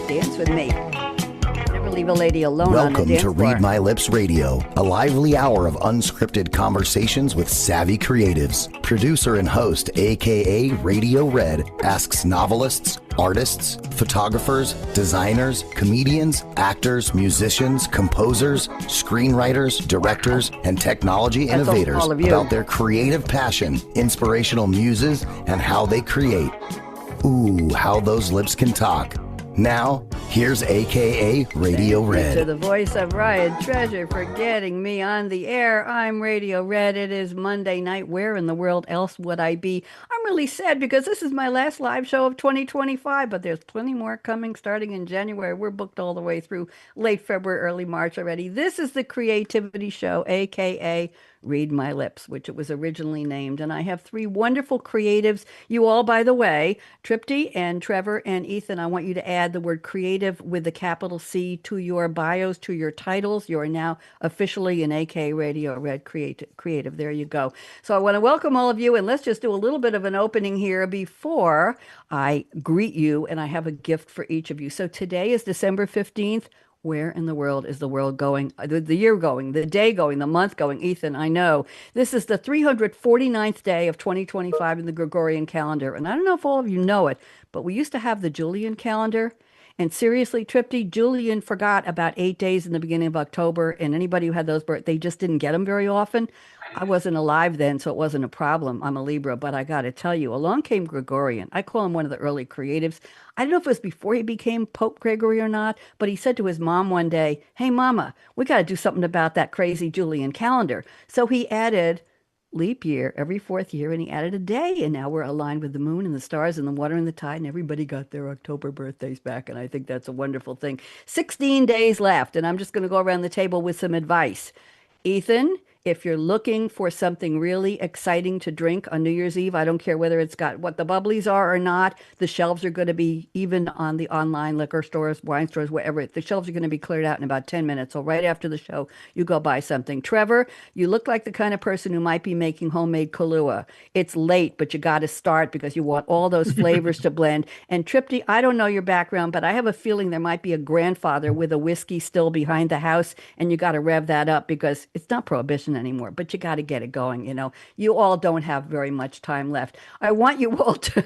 Dance with me. Never leave a lady alone on the Welcome dance to floor. Read My Lips Radio, a lively hour of unscripted conversations with savvy creatives. Producer and host, akaRadioRed, asks novelists, artists, photographers, designers, comedians, actors, musicians, composers, screenwriters, directors, and technology That's innovators all of you. about their creative passion, inspirational muses, and how they create. Ooh, how those lips can talk. Now, here's akaRadioRed. To the voice of Ryan Treasure for getting me on the air. I'm Radio Red. It is Monday night. Where in the world else would I be? I'm really sad because this is my last live show of 2025, but there's plenty more coming starting in January. We're booked all the way through late February, early March already. This is the Creativity Show, aka Read My Lips, which it was originally named. And I have three wonderful creatives. You all, by the way, Trupti and Trevor and Ethan, I want you to add the word creative with the capital C to your bios, to your titles. You are now officially an AK Radio Red Creative. There you go. So I want to welcome all of you, and let's just do a little bit of an opening here before I greet you, and I have a gift for each of you. So today is December 15th. Where in the world is the world going, the year going, the day going, the month going? Ethan, I know. This is the 349th day of 2025 in the Gregorian calendar. And I don't know if all of you know it, but we used to have the Julian calendar. And seriously, Tripti, Julian forgot about 8 days in the beginning of October. And anybody who had those birthdays, they just didn't get them very often. I wasn't alive then, so it wasn't a problem. I'm a Libra, but I got to tell you, along came Gregorian. I call him one of the early creatives. I don't know if it was before he became Pope Gregory or not, but he said to his mom one day, "Hey, Mama, we got to do something about that crazy Julian calendar." So he added leap year every fourth year, and he added a day, and now we're aligned with the moon and the stars and the water and the tide, and everybody got their October birthdays back, and I think that's a wonderful thing. 16 days left, and I'm just going to go around the table with some advice. Ethan, if you're looking for something really exciting to drink on New Year's Eve, I don't care whether it's got what the bubblies are or not, the shelves are going to be, even on the online liquor stores, wine stores, wherever, the shelves are going to be cleared out in about 10 minutes. So right after the show, you go buy something. Trevor, you look like the kind of person who might be making homemade Kahlua. It's late, but you got to start because you want all those flavors to blend. And Tripti, I don't know your background, but I have a feeling there might be a grandfather with a whiskey still behind the house, and you got to rev that up because it's not prohibition anymore, but you got to get it going. You all don't have very much time left. I want you all to,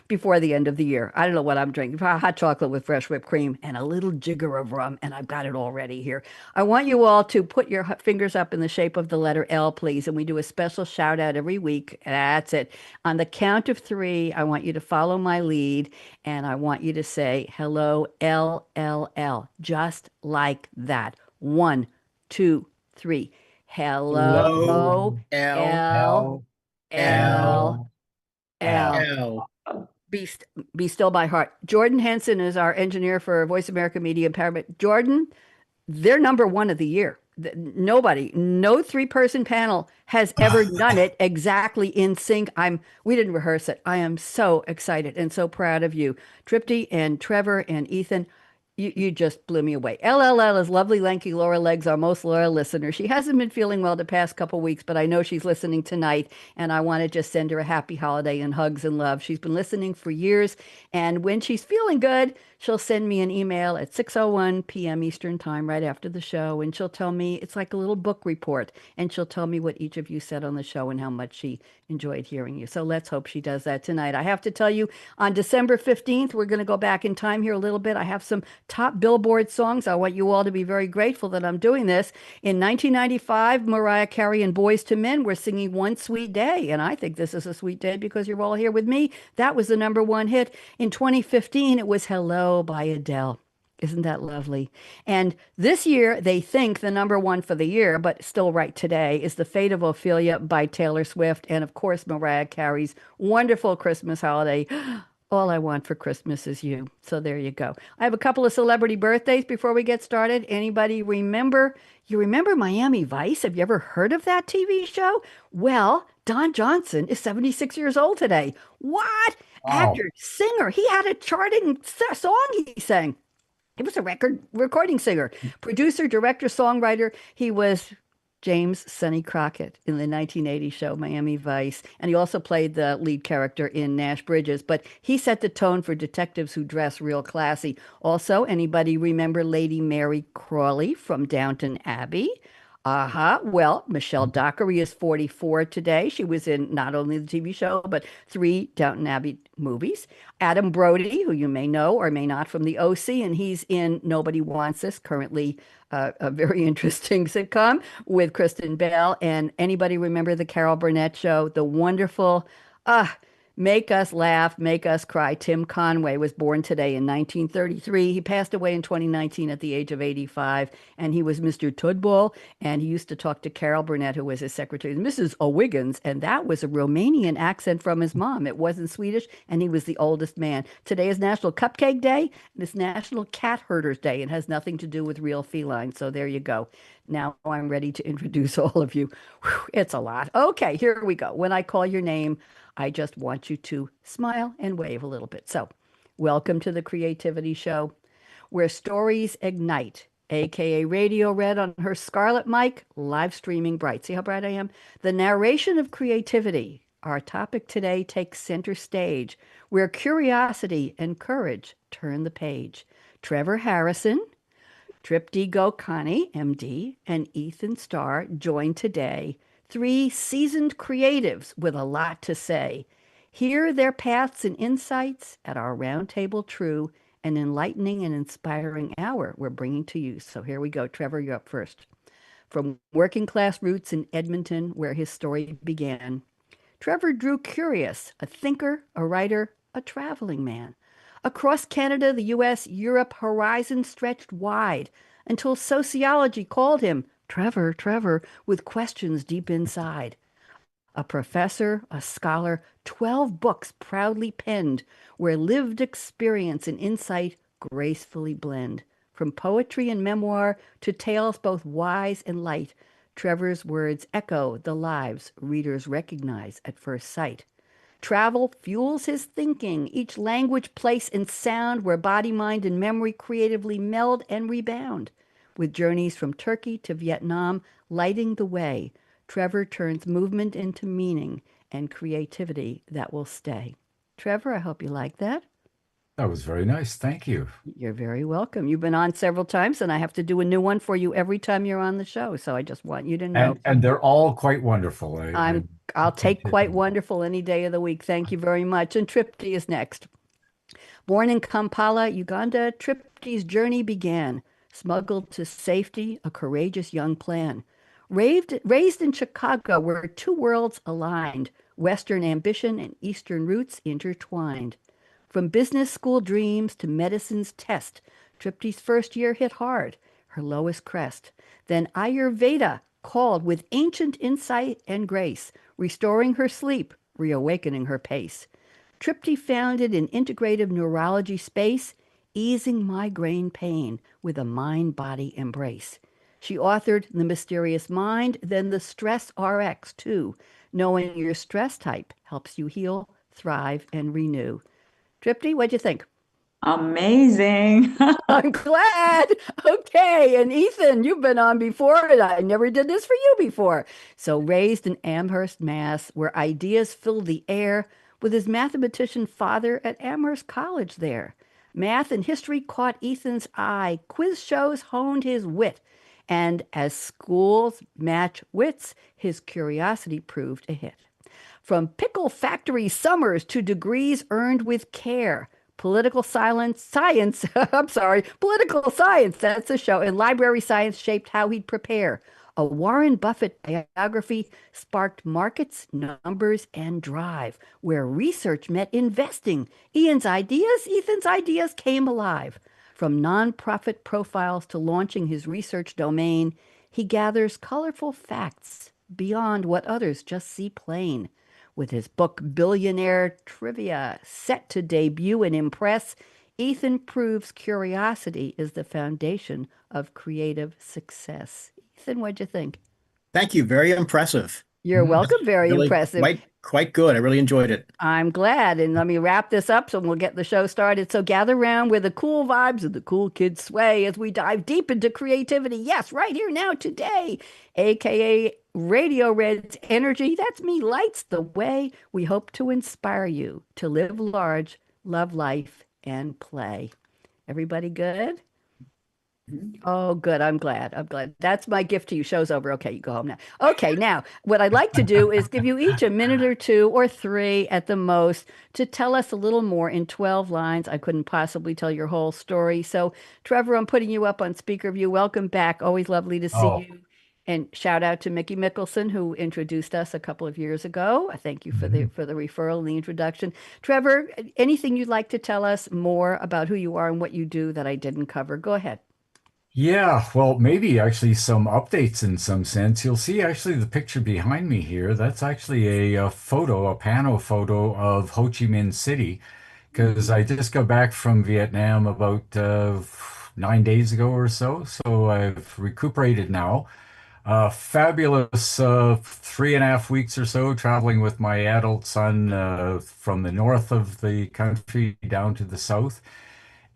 before the end of the year, I don't know what I'm drinking, hot chocolate with fresh whipped cream and a little jigger of rum, and I've got it all ready here. I want you all to put your fingers up in the shape of the letter L, please, and we do a special shout out every week. That's it. On the count of three, I want you to follow my lead, and I want you to say, hello, LLL, just like that. 1, 2, 3. Hello, Hello, L, L, L, L, L. L. Be still by heart. Jordan Henson is our engineer for Voice America Media Empowerment. Jordan, they're number one of the year. Nobody, no three-person panel has ever done it exactly in sync. We didn't rehearse it. I am so excited and so proud of you. Tripti and Trevor and Ethan, you just blew me away. LLL is lovely, lanky Laura Legs, our most loyal listener. She hasn't been feeling well the past couple weeks, but I know she's listening tonight, and I want to just send her a happy holiday and hugs and love. She's been listening for years, and when she's feeling good, she'll send me an email at 6:01 p.m. Eastern Time right after the show, and she'll tell me, it's like a little book report, and she'll tell me what each of you said on the show and how much she enjoyed hearing you. So let's hope she does that tonight. I have to tell you, on December 15th, we're going to go back in time here a little bit. I have some top Billboard songs. I want you all to be very grateful that I'm doing this. In 1995, Mariah Carey and Boyz II Men were singing One Sweet Day, and I think this is a sweet day because you're all here with me. That was the number one hit. In 2015, it was Hello by Adele. Isn't that lovely? And this year, they think the number one for the year, but still right today, is The Fate of Ophelia by Taylor Swift. And of course, Mariah Carey's wonderful Christmas holiday, All I Want for Christmas Is You. So there you go. I have a couple of celebrity birthdays before we get started. Anybody remember? You remember Miami Vice? Have you ever heard of that TV show? Well, Don Johnson is 76 years old today. What? Wow. Actor, singer. He had a charting song he sang. He was a recording singer, producer, director, songwriter. He was James Sonny Crockett in the 1980 show Miami Vice. And he also played the lead character in Nash Bridges, but he set the tone for detectives who dress real classy. Also, anybody remember Lady Mary Crawley from Downton Abbey? Well, Michelle Dockery is 44 today. She was in not only the TV show, but three Downton Abbey movies. Adam Brody, who you may know or may not from the OC, and he's in Nobody Wants This, currently a very interesting sitcom with Kristen Bell. And anybody remember the Carol Burnett show? The wonderful, make us laugh, make us cry. Tim Conway was born today in 1933. He passed away in 2019 at the age of 85, and he was Mr. Tudball, and he used to talk to Carol Burnett, who was his secretary, Mrs. O'Wiggins, and that was a Romanian accent from his mom. It wasn't Swedish, and he was the oldest man. Today is National Cupcake Day, and it's National Cat Herders Day, and has nothing to do with real felines, so there you go. Now I'm ready to introduce all of you. Whew, it's a lot. Okay, here we go. When I call your name, I just want you to smile and wave a little bit. So, welcome to the Creativity Show, where stories ignite, aka Radio Red on her Scarlett Mic, live streaming bright. See how bright I am? The narration of creativity. Our topic today takes center stage, where curiosity and courage turn the page. Trevor Harrison, Trupti Gokani, MD, and Ethan Starr join today. Three seasoned creatives with a lot to say. Hear their paths and insights at our roundtable true and enlightening and inspiring hour we're bringing to you. So here we go. Trevor, you're up first. From working class roots in Edmonton, where his story began, Trevor drew curious, a thinker, a writer, a traveling man. Across Canada, the US, Europe, horizon stretched wide until sociology called him Trevor, Trevor, with questions deep inside. A professor, a scholar, 12 books proudly penned, where lived experience and insight gracefully blend. From poetry and memoir to tales both wise and light, Trevor's words echo the lives readers recognize at first sight. Travel fuels his thinking, each language, place, and sound where body, mind, and memory creatively meld and rebound. With journeys from Turkey to Vietnam lighting the way, Trevor turns movement into meaning and creativity that will stay. Trevor, I hope you like that. That was very nice. Thank you. You're very welcome. You've been on several times, and I have to do a new one for you every time you're on the show. So I just want you to know. And they're all quite wonderful. I'll take quite wonderful any day of the week. Thank you very much. And Tripti is next. Born in Kampala, Uganda, Tripti's journey began. Smuggled to safety, a courageous young plan. Raised in Chicago, where two worlds aligned, Western ambition and Eastern roots intertwined. From business school dreams to medicine's test, Tripti's first year hit hard, her lowest crest. Then Ayurveda called with ancient insight and grace, restoring her sleep, reawakening her pace. Tripti founded an integrative neurology space, easing migraine pain with a mind-body embrace. She authored The Mysterious Mind, then the Stress RX too. Knowing your stress type helps you heal, thrive, and renew. Tripti, what'd you think? Amazing. I'm glad. Okay. And Ethan, you've been on before, and I never did this for you before. So, raised in Amherst, Mass., where ideas fill the air, with his mathematician father at Amherst College there. Math and history caught Ethan's eye. Quiz shows honed his wit. And as schools match wits, his curiosity proved a hit. From pickle factory summers to degrees earned with care, political science, political science, that's the show, and library science shaped how he'd prepare. A Warren Buffett biography sparked markets, numbers, and drive, where research met investing. Ethan's ideas came alive. From nonprofit profiles to launching his research domain, he gathers colorful facts beyond what others just see plain. With his book Billionaire Trivia set to debut and impress, Ethan proves curiosity is the foundation of creative success. Ethan, what'd you think? Thank you. Very impressive. You're welcome. Very Really impressive. Quite good. I really enjoyed it. I'm glad. And let me wrap this up so we'll get the show started. So gather around where the cool vibes of the cool kids sway as we dive deep into creativity. Yes, right here now today, aka Radio Red's energy. That's me, lights the way. We hope to inspire you to live large, love life, and play. Everybody good? Oh, good. I'm glad. I'm glad. That's my gift to you. Show's over. Okay, you go home now. Okay, now, what I'd like to do is give you each a minute or two or three at the most to tell us a little more in 12 lines. I couldn't possibly tell your whole story. So, Trevor, I'm putting you up on speaker view. Welcome back. Always lovely to see Oh, you. And shout out to Mickey Mickelson, who introduced us a couple of years ago. I thank you for the mhm. for the referral and the introduction. Trevor, anything you'd like to tell us more about who you are and what you do that I didn't cover? Go ahead. Yeah, well, maybe actually some updates in some sense. You'll see actually the picture behind me here. That's actually a photo, a pano photo of Ho Chi Minh City, because I just got back from Vietnam about 9 days ago or so. So I've recuperated now. Fabulous 3.5 weeks or so traveling with my adult son from the north of the country down to the south,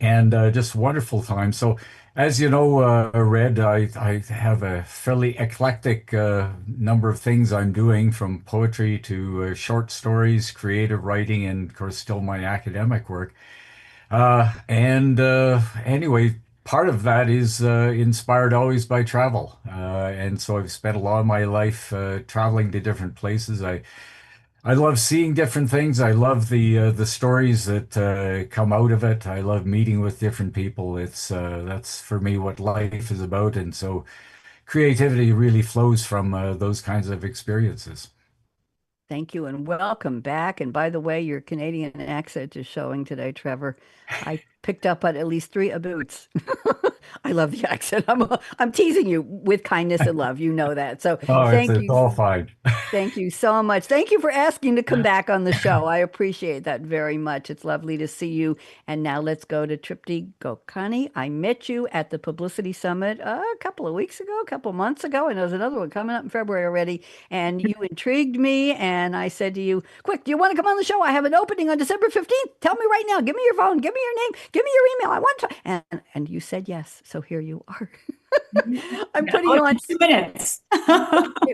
and just wonderful time. So, as you know, Red, I have a fairly eclectic number of things I'm doing, from poetry to short stories, creative writing, and of course, still my academic work. And anyway, part of that is inspired always by travel. And so I've spent a lot of my life traveling to different places. I love seeing different things. I love the stories that come out of it. I love meeting with different people. It's that's for me what life is about, and so creativity really flows from those kinds of experiences. Thank you and welcome back. And by the way, your Canadian accent is showing today, Trevor. I picked up on at least three boots. I love the accent. I'm teasing you with kindness and love. You know that. So Oh, thank it's you. all fine. Thank you so much. Thank you for asking to come back on the show. I appreciate that very much. It's lovely to see you. And now let's go to Trupti Gokani. I met you at the Publicity Summit a couple of weeks ago, a couple of months ago, and there's another one coming up in February already. And you intrigued me, and I said to you, "Quick, do you want to come on the show? I have an opening on December 15th. Tell me right now. Give me your phone. Give me your name. Give me your email. I want to." And you said yes. So here you are. I'm putting Oh, you on. 2 minutes.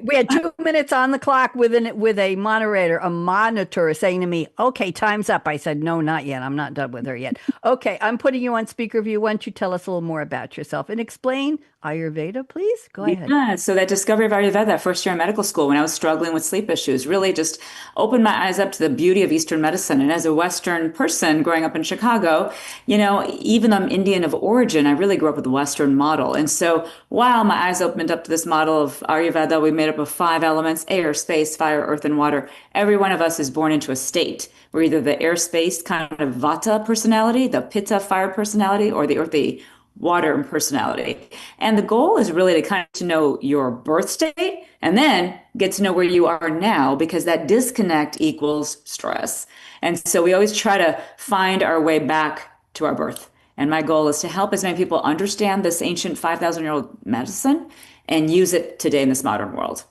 We had 2 minutes on the clock with a moderator, a monitor saying to me, "Okay, time's up." I said, "No, not yet. I'm not done with her yet." Okay, I'm putting you on speaker view. Why don't you tell us a little more about yourself and explain Ayurveda, please? Go ahead. Yeah, so that discovery of Ayurveda that first year in medical school when I was struggling with sleep issues really just opened my eyes up to the beauty of Eastern medicine. And as a Western person growing up in Chicago, even though I'm Indian of origin, I really grew up with the Western model. And so while my eyes opened up to this model of Ayurveda, we made up of five elements: air, space, fire, earth, and water. Every one of us is born into a state. We're either the air space kind of Vata personality, the Pitta fire personality, or the earthy water and personality. And the goal is really to kind of to know your birth state and then get to know where you are now, because that disconnect equals stress. And so we always try to find our way back to our birth. And my goal is to help as many people understand this ancient 5,000-year-old medicine and use it today in this modern world.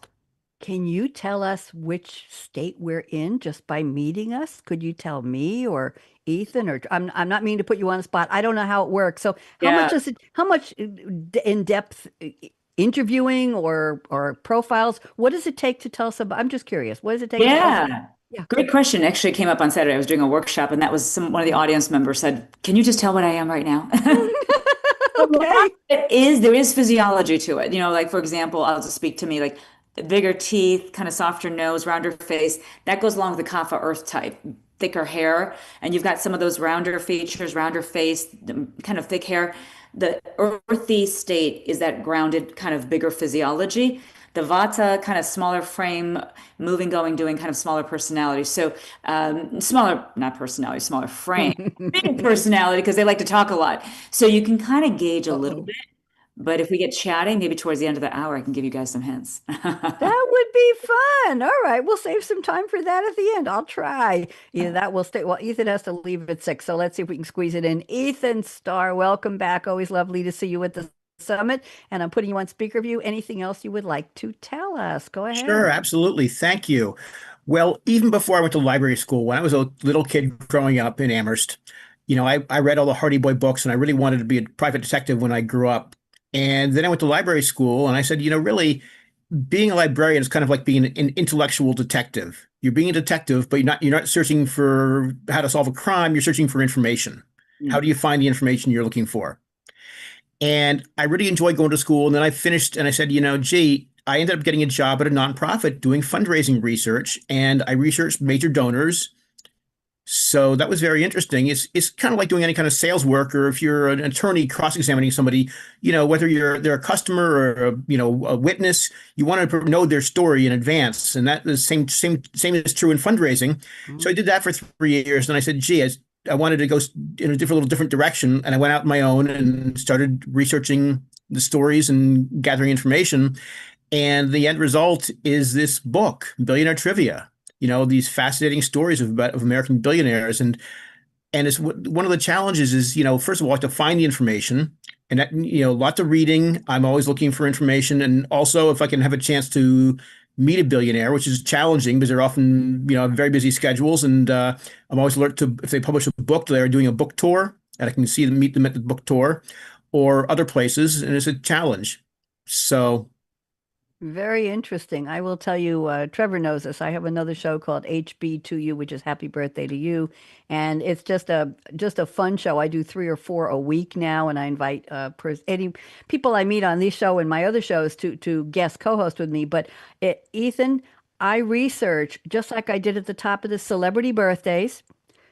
Can you tell us which state we're in just by meeting us? Could you tell me or Ethan or I'm not meaning to put you on the spot. I don't know how it works. So Yeah. how much in-depth interviewing or profiles, what does it take to tell us about? I'm just curious. What does it take to tell us? Yeah. Yeah. Great question. Actually, it came up on Saturday. I was doing a workshop, and that was one of the audience members said, "Can you just tell what I am right now?" A lot Okay. of it is there is physiology to it. Like for example, I'll just speak to me like bigger teeth, kind of softer nose, rounder face. That goes along with the Kapha earth type, thicker hair, and you've got some of those rounder features, rounder face, kind of thick hair. The earthy state is that grounded, kind of bigger physiology. The Vata, kind of smaller frame, moving, going, doing, kind of smaller personality. So smaller, not personality, smaller frame, big personality because they like to talk a lot. So you can kind of gauge a little Uh-oh. bit. But if we get chatting, maybe towards the end of the hour, I can give you guys some hints. That would be fun. All right, we'll save some time for that at the end. I'll try. Yeah, that will stay. Well, Ethan has to leave at 6, so let's see if we can squeeze it in. Ethan Starr, welcome back. Always lovely to see you at the summit. And I'm putting you on speaker view. Anything else you would like to tell us? Go Sure, ahead. absolutely. Thank you. Well, even before I went to library school, when I was a little kid growing up in Amherst, I read all the Hardy Boy books and I really wanted to be a private detective when I grew up. And then I went to library school and I said, really, being a librarian is kind of like being an intellectual detective. You're being a detective, but you're not searching for how to solve a crime, you're searching for information. How Mm. do you find the information you're looking for? And I really enjoyed going to school. And then I finished and I said, gee, I ended up getting a job at a nonprofit doing fundraising research and I researched major donors. So that was very interesting. It's kind of like doing any kind of sales work, or if you're an attorney cross-examining somebody, whether they're a customer or a witness, you want to know their story in advance, and that is same is true in fundraising. So I Mm. did that for 3 years, and I said, gee, I wanted to go in a little different direction, and I went out on my own and started researching the stories and gathering information. And the end result is this book, Billionaire Trivia. These fascinating stories of American billionaires, and it's one of the challenges is first of all, I have to find the information, and that lots of reading. I'm always looking for information, and also if I can have a chance to meet a billionaire, which is challenging because they're often have very busy schedules, and I'm always alert to if they publish a book, they're doing a book tour, and I can meet them at the book tour, or other places, and it's a challenge. So. Very interesting. I will tell you, Trevor knows this. I have another show called HB to You, which is Happy Birthday to You, and it's just a fun show. I do 3 or 4 a week now, and I invite any people I meet on this show and my other shows to guest co-host with me. But Ethan, I research just like I did at the top of the celebrity birthdays.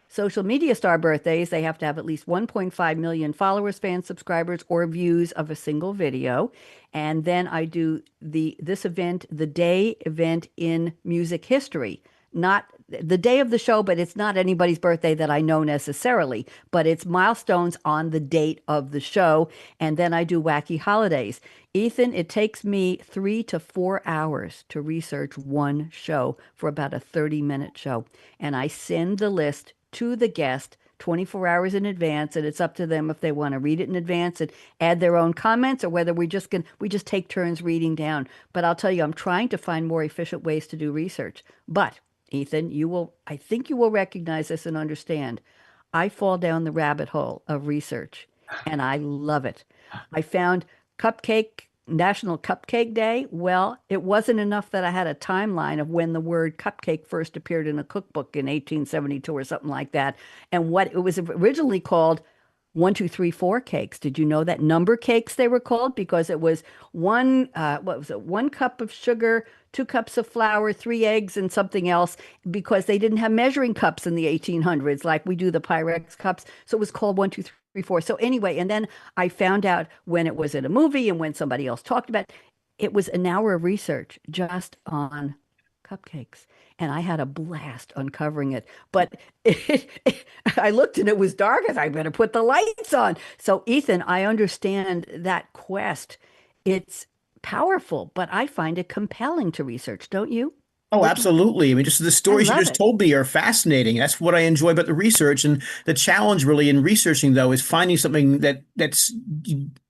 Social media star birthdays, they have to have at least 1.5 million followers, fans, subscribers, or views of a single video. And then I do this event, the day event in music history. Not the day of the show, but it's not anybody's birthday that I know necessarily, but it's milestones on the date of the show. And then I do wacky holidays. Ethan, it takes me 3 to 4 hours to research one show for about a 30-minute show. And I send the list to the guest 24 hours in advance, and it's up to them if they want to read it in advance and add their own comments, or whether we just take turns reading down. But I'll tell you, I'm trying to find more efficient ways to do research. But Ethan, I think you will recognize this and understand. I fall down the rabbit hole of research, and I love it. I found cupcake National Cupcake Day. Well, it wasn't enough that I had a timeline of when the word cupcake first appeared in a cookbook in 1872 or something like that, and what it was originally called. 1, 2, 3, 4 cakes. Did you know that number cakes they were called? Because it was what was it? 1 cup of sugar, 2 cups of flour, 3 eggs, and something else, because they didn't have measuring cups in the 1800s like we do the Pyrex cups. So it was called 1, 2, 3, 4. So anyway, and then I found out when it was in a movie and when somebody else talked about it. It was an hour of research just on cupcakes. And I had a blast uncovering it. But I looked and it was dark. I thought, I better put the lights on. So, Ethan, I understand that quest. It's powerful, but I find it compelling to research, don't you? Oh, What do you, absolutely. I mean, just the I stories you love just it. told me are fascinating. That's what I enjoy about the research. And the challenge really in researching, though, is finding something that's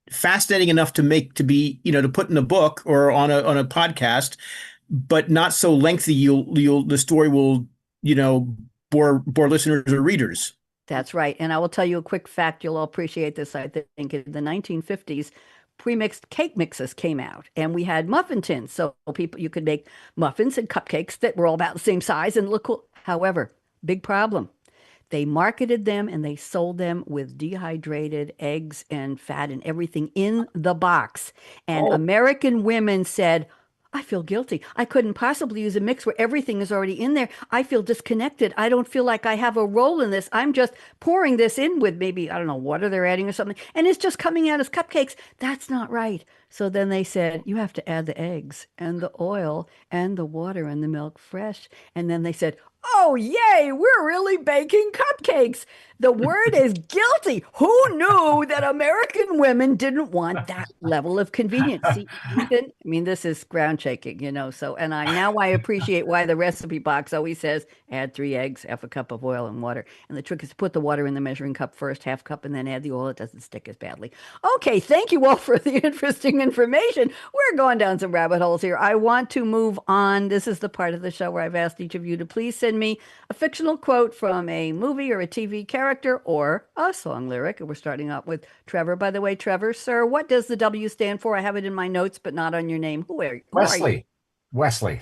fascinating enough to be, to put in a book or on a podcast, but not so lengthy the story will, you know, bore listeners or readers. That's right. And I will tell you a quick fact. You'll all appreciate this, I think. In the 1950s, pre-mixed cake mixes came out, and we had muffin tins. So you could make muffins and cupcakes that were all about the same size and look cool. However, big problem. They marketed them and they sold them with dehydrated eggs and fat and everything in the box. And Oh, American women said, I feel guilty. I couldn't possibly use a mix where everything is already in there. I feel disconnected. I don't feel like I have a role in this. I'm just pouring this in with maybe, I don't know, water they're adding or something. And it's just coming out as cupcakes. That's not right. So then they said, you have to add the eggs and the oil and the water and the milk fresh. And then they said, oh, yay, we're really baking cupcakes. The word is guilty. Who knew that American women didn't want that level of convenience? See, Ethan, I mean, this is ground shaking, So, and I appreciate why the recipe box always says add 3 eggs, half a cup of oil and water. And the trick is to put the water in the measuring cup first, half cup, and then add the oil. It doesn't stick as badly. Okay, thank you all for the interesting information. We're going down some rabbit holes here. I want to move on. This is the part of the show where I've asked each of you to please send me a fictional quote from a movie or a TV character or a song lyric. And we're starting out with Trevor. By the way, Trevor, sir, what does the W stand for? I have it in my notes, but not on your name. Who are you? Wesley.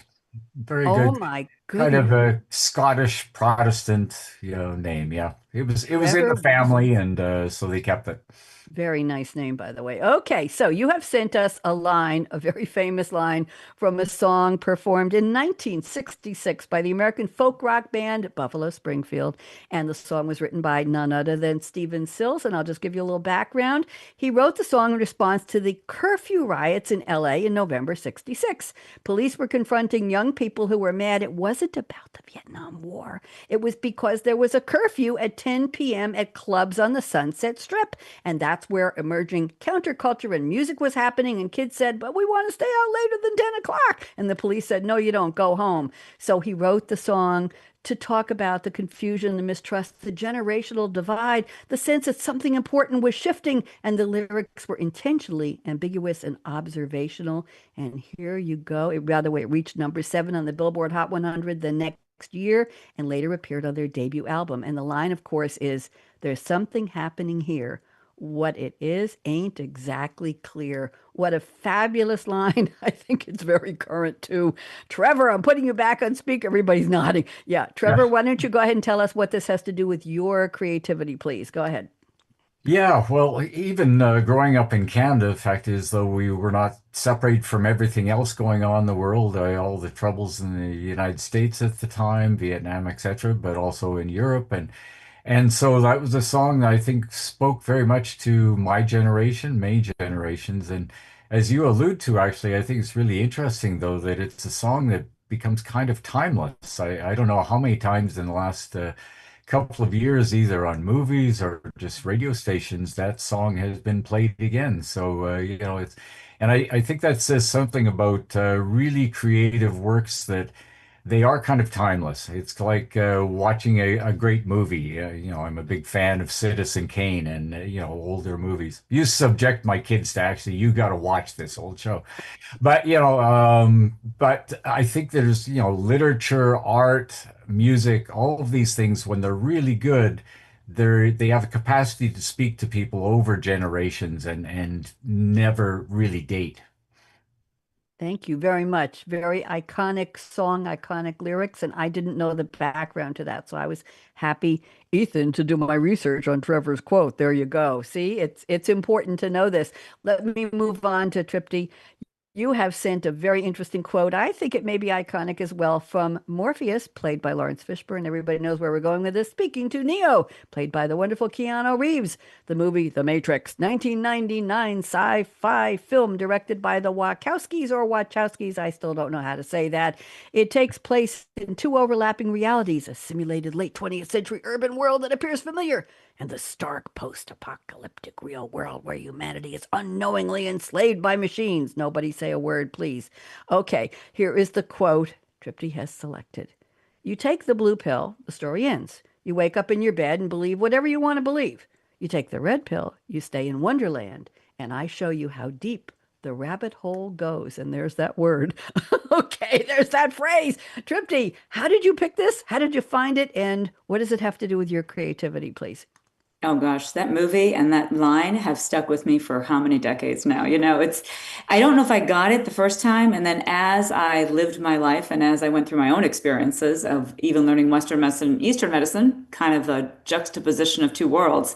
Very Oh good. my Kind of goodness. a Scottish Protestant, name. Yeah, it was in the Trevor family, and so they kept it. Very nice name, by the way. Okay, so you have sent us a line, a very famous line from a song performed in 1966 by the American folk rock band Buffalo Springfield. And the song was written by none other than Stephen Stills. And I'll just give you a little background. He wrote the song in response to the curfew riots in LA in November 66. Police were confronting young people who were mad. It wasn't about the Vietnam War, it was because there was a curfew at 10 p.m. at clubs on the Sunset Strip. And that's where emerging counterculture and music was happening. And kids said, but we want to stay out later than 10 o'clock. And the police said, no, you don't, go home. So he wrote the song to talk about the confusion, the mistrust, the generational divide, the sense that something important was shifting. And the lyrics were intentionally ambiguous and observational. And here you go. By the way, it reached number 7 on the Billboard Hot 100 the next year and later appeared on their debut album. And the line, of course, is there's something happening here. What it is ain't exactly clear. What a fabulous line. I think it's very current too. Trevor, I'm putting you back on speaker. Everybody's nodding. Yeah, Trevor, why don't you go ahead and tell us what this has to do with your creativity, please? Go ahead. Yeah, well, even growing up in Canada, the fact is, though we were not separated from everything else going on in the world, all the troubles in the United States at the time, Vietnam, etc., but also in Europe, and so that was a song that I think spoke very much to my generation, many generations, and as you allude to, actually, I think it's really interesting, though, that it's a song that becomes kind of timeless. I don't know how many times in the last couple of years, either on movies or just radio stations, that song has been played again. So, and I think that says something about really creative works that they are kind of timeless. It's like watching a great movie. I'm a big fan of Citizen Kane and, older movies. You subject my kids to actually, you got to watch this old show. But I think there's, literature, art, music, all of these things, when they're really good, they have a capacity to speak to people over generations and never really date. Thank you very much. Very iconic song, iconic lyrics, and I didn't know the background to that, so I was happy, Ethan, to do my research on Trevor's quote. There you go. See, it's important to know this. Let me move on to Tripti. You have sent a very interesting quote. I think it may be iconic as well from Morpheus, played by Lawrence Fishburne. Everybody knows where we're going with this. Speaking to Neo, played by the wonderful Keanu Reeves. The movie The Matrix, 1999 sci-fi film directed by the Wachowskis or Wachowskis. I still don't know how to say that. It takes place in 2 overlapping realities, a simulated late 20th century urban world that appears familiar, and the stark post-apocalyptic real world where humanity is unknowingly enslaved by machines. Nobody say a word, please. Okay, here is the quote Tripti has selected. You take the blue pill, the story ends. You wake up in your bed and believe whatever you want to believe. You take the red pill, you stay in Wonderland, and I show you how deep the rabbit hole goes. And there's that word. Okay, there's that phrase. Tripti, how did you pick this? How did you find it? And what does it have to do with your creativity, please? Oh gosh, that movie and that line have stuck with me for how many decades now? I don't know if I got it the first time. And then as I lived my life and as I went through my own experiences of even learning Western medicine and Eastern medicine, kind of a juxtaposition of 2 worlds,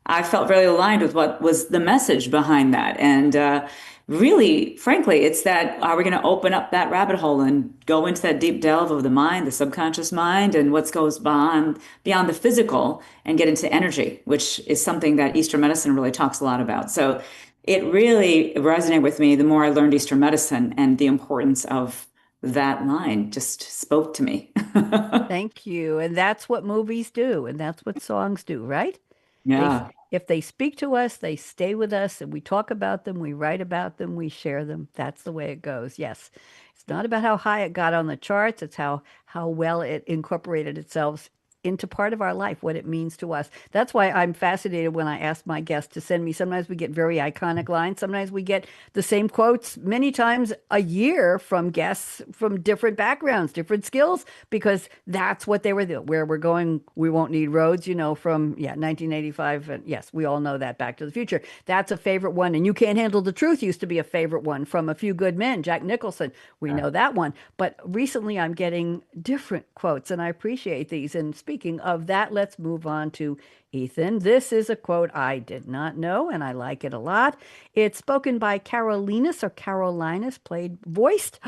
I felt very aligned with what was the message behind that. And really, frankly, it's that are we going to open up that rabbit hole and go into that deep delve of the mind, the subconscious mind, and what goes beyond the physical and get into energy, which is something that Eastern medicine really talks a lot about. So it really resonated with me the more I learned Eastern medicine and the importance of that line just spoke to me. Thank you. And that's what movies do, and that's what songs do, right? They, Yeah. if they speak to us, they stay with us, and we talk about them, we write about them, we share them. That's the way it goes. Yes. It's not about how high it got on the charts, it's how well it incorporated itself into part of our life, what it means to us. That's why I'm fascinated when I ask my guests to send me. Sometimes we get very iconic lines. Sometimes we get the same quotes many times a year from guests from different backgrounds, different skills, because that's what they were doing. Where we're going, we won't need roads, from, yeah, 1985. And yes, we all know that. Back to the Future. That's a favorite one. And You Can't Handle the Truth used to be a favorite one from A Few Good Men, Jack Nicholson. We know that one. But recently I'm getting different quotes, and I appreciate these. And speaking of that, let's move on to Ethan. This is a quote I did not know, and I like it a lot. It's spoken by Carolinus or Carolinus, voiced.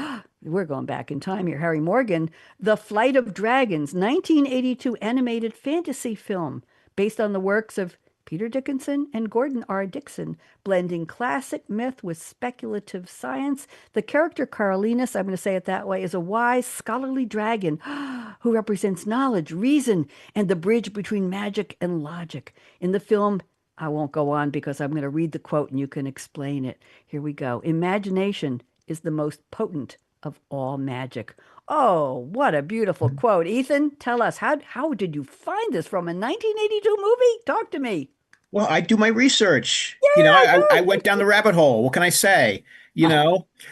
We're going back in time here. Harry Morgan, The Flight of Dragons, 1982 animated fantasy film based on the works of Peter Dickinson and Gordon R. Dixon, blending classic myth with speculative science. The character Carolinus, I'm going to say it that way, is a wise, scholarly dragon who represents knowledge, reason, and the bridge between magic and logic. In the film, I won't go on because I'm going to read the quote and you can explain it. Here we go. Imagination is the most potent of all magic. Oh, what a beautiful quote. Ethan, tell us, how did you find this from a 1982 movie? Talk to me. Well, I do my research. Yeah, I good. went down the rabbit hole. What can I say?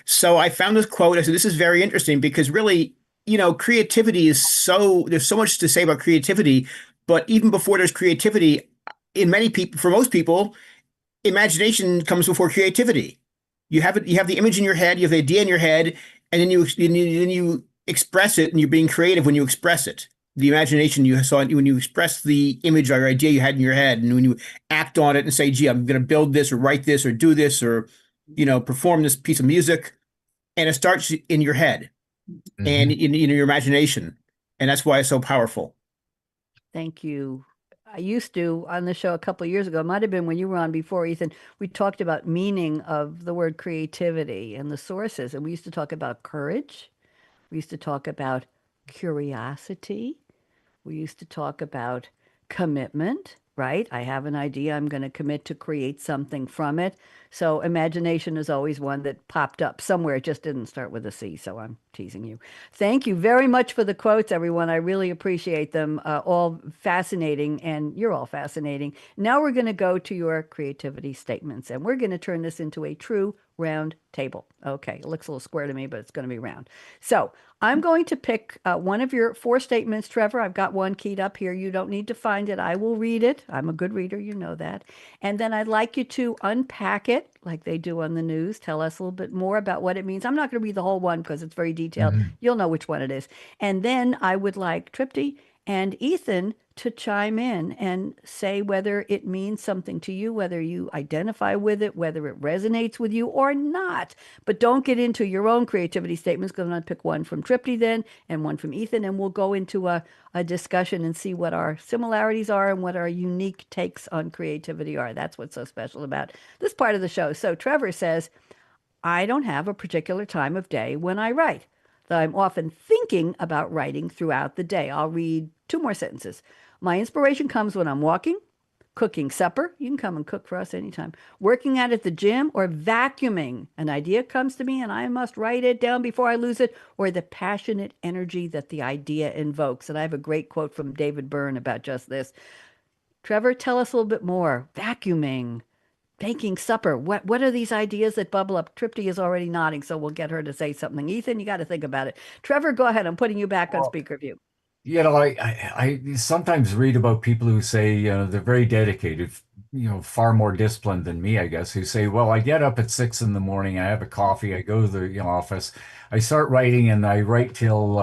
So I found this quote. I said, this is very interesting because really, creativity is there's so much to say about creativity. But even before there's creativity, for most people, imagination comes before creativity. You have it, you have the image in your head, you have the idea in your head, and then you express it, and you're being creative when you express it. The imagination you saw when you express the image or idea you had in your head, and when you act on it and say, "Gee, I'm going to build this, or write this, or do this, or perform this piece of music," and it starts in your head and Mhm. in your imagination, and that's why it's so powerful. Thank you. I used to on the show a couple of years ago, it might have been when you were on before, Ethan, we talked about meaning of the word creativity and the sources. And we used to talk about courage. We used to talk about curiosity. We used to talk about commitment, right? I have an idea. I'm going to commit to create something from it. So imagination is always one that popped up somewhere. It just didn't start with a C. So I'm teasing you. Thank you very much for the quotes, everyone. I really appreciate them. All fascinating, and you're all fascinating. Now we're going to go to your creativity statements, and we're going to turn this into a true round table. Okay, it looks a little square to me, but it's going to be round. So I'm going to pick one of your four statements, Trevor. I've got one keyed up here. You don't need to find it. I will read it. I'm a good reader, you know that. And then I'd like you to unpack it like they do on the news. Tell us a little bit more about what it means. I'm not going to read the whole one because it's very detailed. Mhm. You'll know which one it is. And then I would like Tripti and Ethan to chime in and say whether it means something to you, whether you identify with it, whether it resonates with you or not. But don't get into your own creativity statements because I'm going to pick one from Tripti then and one from Ethan, and we'll go into a discussion and see what our similarities are and what our unique takes on creativity are. That's what's so special about this part of the show. So Trevor says, I don't have a particular time of day when I write, though I'm often thinking about writing throughout the day. I'll read two more sentences. My inspiration comes when I'm walking, cooking supper. You can come and cook for us anytime. Working out at the gym or vacuuming. An idea comes to me and I must write it down before I lose it, or the passionate energy that the idea invokes. And I have a great quote from David Byrne about just this. Trevor, tell us a little bit more. Vacuuming, baking supper. What are these ideas that bubble up? Tripti is already nodding, so we'll get her to say something. Ethan, you got to think about it. Trevor, go ahead. I'm putting you back on Well, speaker view. I sometimes read about people who say, they're very dedicated, far more disciplined than me, I guess, who say, well, I get up at 6 in the morning, I have a coffee, I go to the, office, I start writing and I write till,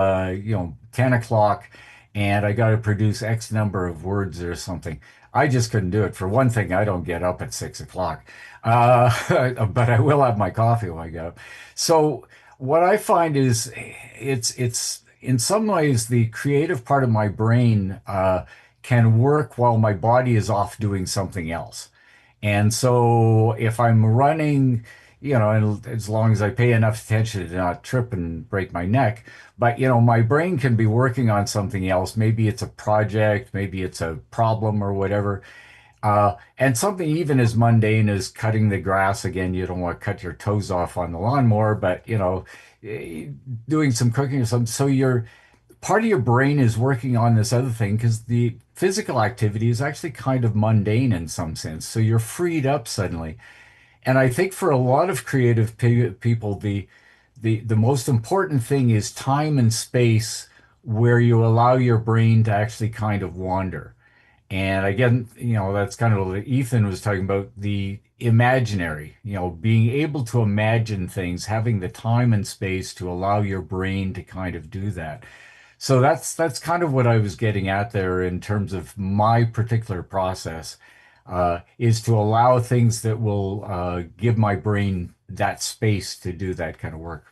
10 o'clock and I got to produce X number of words or something. I just couldn't do it. For one thing, I don't get up at 6 o'clock, but I will have my coffee when I get up. So what I find is it's in some ways the creative part of my brain can work while my body is off doing something else. And so if I'm running, and as long as I pay enough attention to not trip and break my neck. But, my brain can be working on something else. Maybe it's a project, maybe it's a problem or whatever. And something even as mundane as cutting the grass. Again, you don't want to cut your toes off on the lawnmower, but, eh, doing some cooking or something. So part of your brain is working on this other thing because the physical activity is actually kind of mundane in some sense. So you're freed up suddenly. And I think for a lot of creative people, the most important thing is time and space where you allow your brain to actually kind of wander. And again, that's kind of what Ethan was talking about, the imaginary, being able to imagine things, having the time and space to allow your brain to kind of do that. So that's kind of what I was getting at there in terms of my particular process, is to allow things that will give my brain that space to do that kind of work.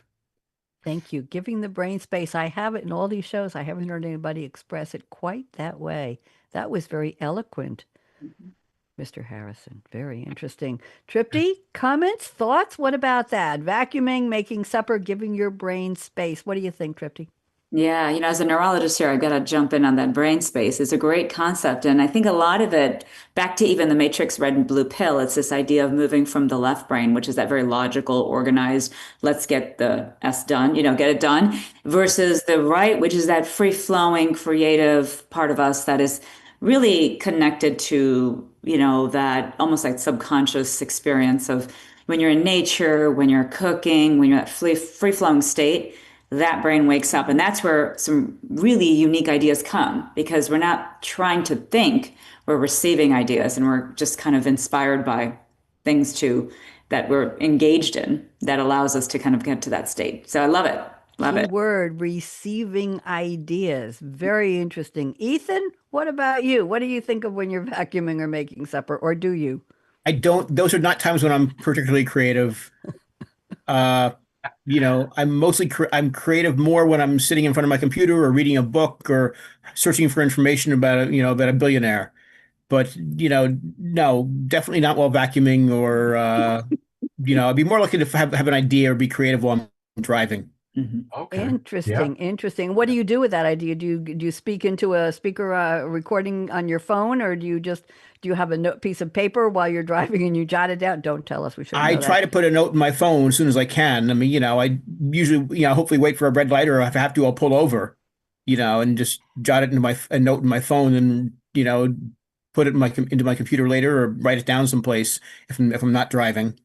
Thank you. Giving the brain space. I have it in all these shows. I haven't heard anybody express it quite that way. That was very eloquent, Mr. Harrison. Very interesting. Tripti, comments, thoughts? What about that? Vacuuming, making supper, giving your brain space. What do you think, Tripti? Yeah, as a neurologist here, I've got to jump in on that brain space. It's a great concept. And I think a lot of it, back to even the Matrix red and blue pill, it's this idea of moving from the left brain, which is that very logical, organized, let's get the S done, get it done, versus the right, which is that free flowing, creative part of us that is really connected to, that almost like subconscious experience of when you're in nature, when you're cooking, when you're in that free flowing state, that brain wakes up. And that's where some really unique ideas come because we're not trying to think, we're receiving ideas and we're just kind of inspired by things that we're engaged in that allows us to kind of get to that state. So I love it. Love Key it. word, receiving ideas. Very interesting. Ethan, what about you? What do you think of when you're vacuuming or making supper, or do you? I don't, those are not times when I'm particularly creative. Uh, I'm creative more when I'm sitting in front of my computer or reading a book or searching for information about a billionaire. But, no, definitely not while vacuuming or, I'd be more likely to have an idea or be creative while I'm driving. Mhm. Okay. Yeah. Interesting, interesting. What do you do with that idea? Do you speak into a speaker recording on your phone, or do you have a note piece of paper while you're driving and you jot it down? Don't tell us. We shouldn't I know try that. to put a note in my phone as soon as I can. I mean, I usually, hopefully wait for a red light, or if I have to, I'll pull over, and just jot it into a note in my phone, and put it into my computer later, or write it down someplace if I'm not driving.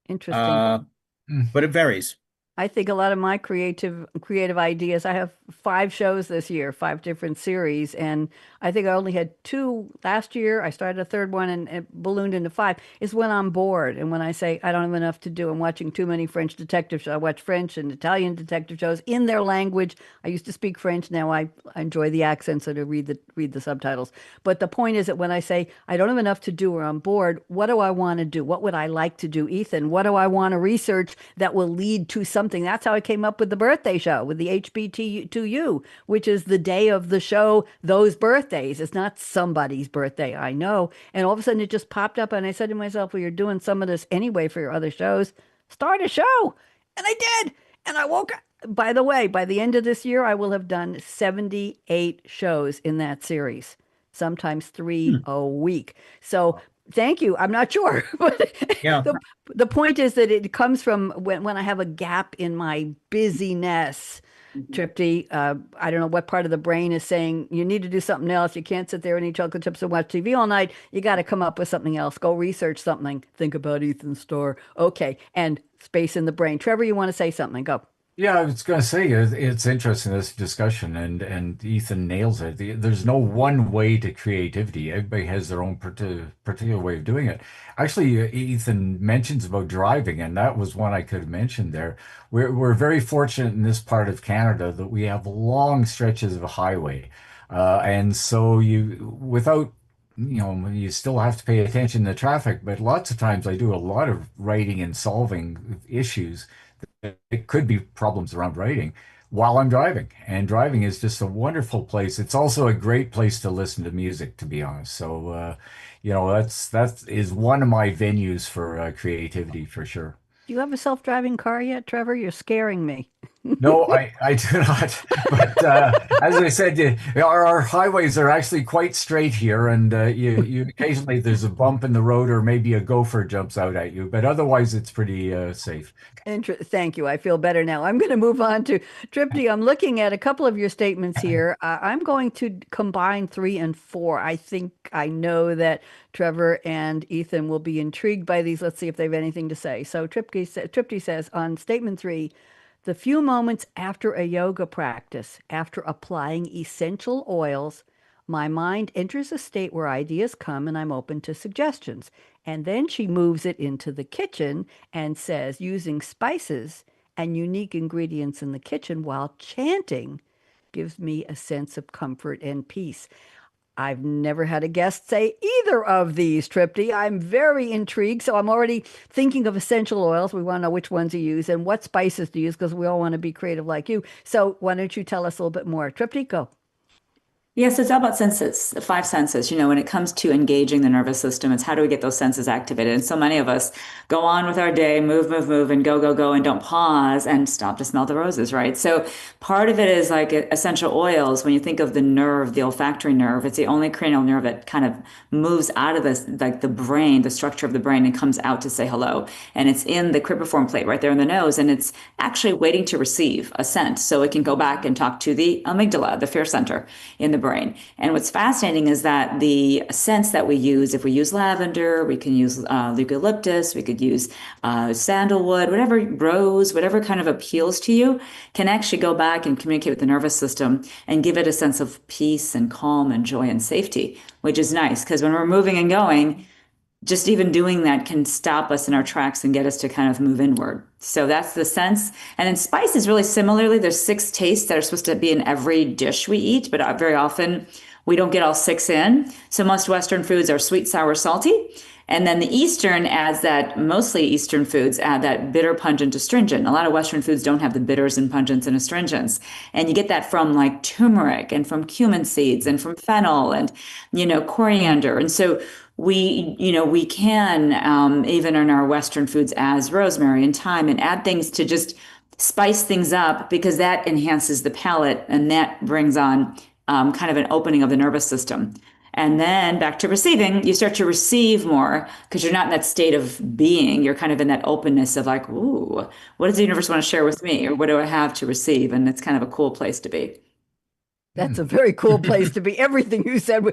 Interesting. Uh, Mm. but it varies. I think a lot of my creative ideas. I have 5 shows this year, 5 different series, and I think I only had 2 last year. I started a third one and it ballooned into 5. Is when I'm bored and when I say I don't have enough to do. I'm watching too many French detective shows. I watch French and Italian detective shows in their language. I used to speak French. Now I enjoy the accents so to read the subtitles. But the point is that when I say I don't have enough to do or I'm bored, what do I want to do? What would I like to do, Ethan? What do I want to research that will lead to something? That's how I came up with the birthday show with the HBT2U, which is the day of the show, those birthdays. It's not somebody's birthday, I know. And all of a sudden it just popped up and I said to myself, well, you're doing some of this anyway for your other shows. Start a show. And I did. And I woke up. By the way, by the end of this year, I will have done 78 shows in that series, sometimes three Hmm. a week. So thank you. I'm not sure, but Yeah. the the point is that it comes from when I have a gap in my busyness. Mhm. Tripty, I don't know what part of the brain is saying you need to do something else. You can't sit there and eat chocolate chips and watch TV all night. You got to come up with something else. Go research something. Think about Ethan Starr. Okay, and space in the brain. Trevor, you want to say something? Go. Yeah, I was going to say it's interesting this discussion, and Ethan nails it. There's no one way to creativity. Everybody has their own particular way of doing it. Actually, Ethan mentions about driving, and that was one I could have mentioned there. We're very fortunate in this part of Canada that we have long stretches of highway, and so you still have to pay attention to traffic, but lots of times I do a lot of writing and solving issues. It could be problems around writing while I'm driving. And driving is just a wonderful place. It's also a great place to listen to music, to be honest. So, that is one of my venues for creativity for sure. Do you have a self-driving car yet, Trevor? You're scaring me. No, I do not. But as I said, our highways are actually quite straight here, and you occasionally there's a bump in the road, or maybe a gopher jumps out at you. But otherwise, it's pretty safe. Thank you. I feel better now. I'm going to move on to Tripti. I'm looking at a couple of your statements here. I'm going to combine 3 and 4. I think I know that Trevor and Ethan will be intrigued by these. Let's see if they have anything to say. So Tripti says on statement 3, the few moments after a yoga practice, after applying essential oils, my mind enters a state where ideas come and I'm open to suggestions. And then she moves it into the kitchen and says, using spices and unique ingredients in the kitchen while chanting gives me a sense of comfort and peace. I've never had a guest say either of these, Tripti. I'm very intrigued. So I'm already thinking of essential oils. We want to know which ones you use and what spices to use because we all want to be creative like you. So why don't you tell us a little bit more? Tripti, go. Yes, it's all about senses, the 5 senses. When it comes to engaging the nervous system, it's how do we get those senses activated? And so many of us go on with our day, move, move, move, and go, go, go, and don't pause and stop to smell the roses, right? So part of it is like essential oils. When you think of the nerve, the olfactory nerve, it's the only cranial nerve that kind of moves out of this, like the brain, the structure of the brain, and comes out to say hello. And it's in the cribriform plate right there in the nose, and it's actually waiting to receive a scent. So it can go back and talk to the amygdala, the fear center in the brain. And what's fascinating is that the scents that we use, if we use lavender, we can use eucalyptus, we could use sandalwood, whatever, rose, whatever kind of appeals to you, can actually go back and communicate with the nervous system and give it a sense of peace and calm and joy and safety, which is nice because when we're moving and going, just even doing that can stop us in our tracks and get us to kind of move inward. So that's the sense. And in spice is really similarly, there's 6 tastes that are supposed to be in every dish we eat, but very often we don't get all 6 in. So most Western foods are sweet, sour, salty. And then the Eastern adds that, mostly Eastern foods add that bitter, pungent, astringent. A lot of Western foods don't have the bitters and pungents and astringents. And you get that from like turmeric and from cumin seeds and from fennel and, coriander. And so we can, even in our Western foods, as rosemary and thyme and add things to just spice things up because that enhances the palate and that brings on kind of an opening of the nervous system. And then back to receiving, you start to receive more because you're not in that state of being. You're kind of in that openness of like, ooh, what does the universe want to share with me? Or what do I have to receive? And it's kind of a cool place to be. That's a very cool place to be. Everything you said,